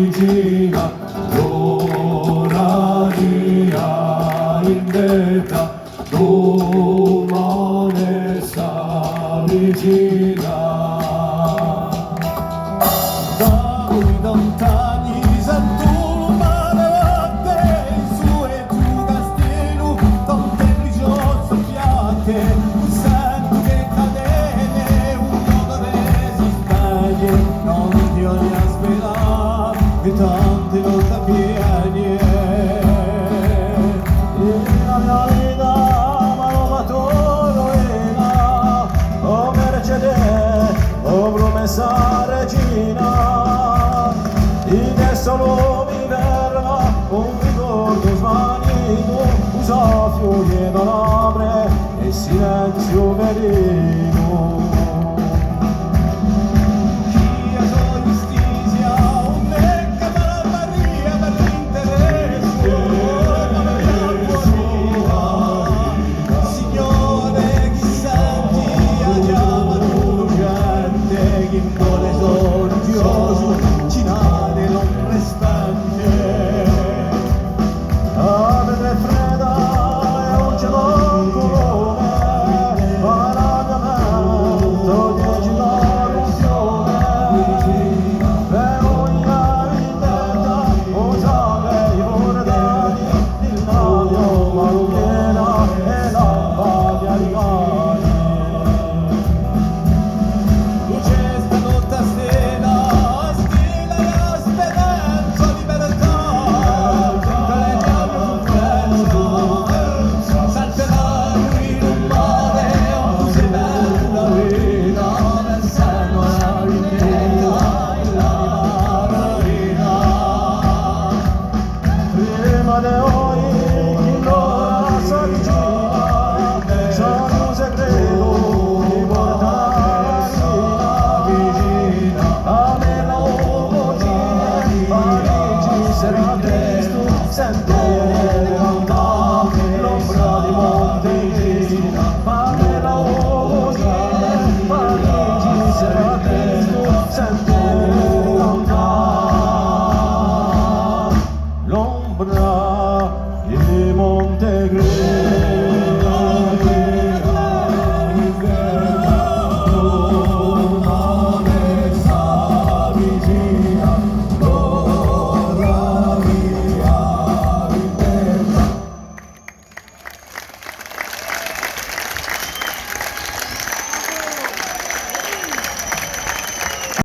vicina, l'ora di vendetta, domane s'avvicina. Da voi lontani sento un mare batte, su e giù castello, tante briciole soffiate, un santo che cadene, un poco resistente, non ti voglio aspettare, che tante volte pieni. La mia vita mi ha fatto ruina, oh Mercedes, oh promessa regina, solo mi verrà un ricordo svanito, usa fiori d'alabre e silenzio veleno. Chia so giustizia, un becca per la Maria per l'interesse, come mi ha Signore, chi senti, chiama tu gente, chi vuole sorgioso, cinare l'ombre spante. Ave fredda e un cielo come, ma la mia mente dieci la visione. Per ogni vendetta, osave i bordani, il navio maluchena e la balia di cani. Luce stanotte a stella, stella della speranza, libertà, prendiamo sofferenza, salterai in un mare, tu sei bella vita, versando la vendetta, l'anima marina. Prima di noi, chi l'ora s'avvicina, sono un segreto di vicina, averla vicina, amici, sarà presto, sempre lontano.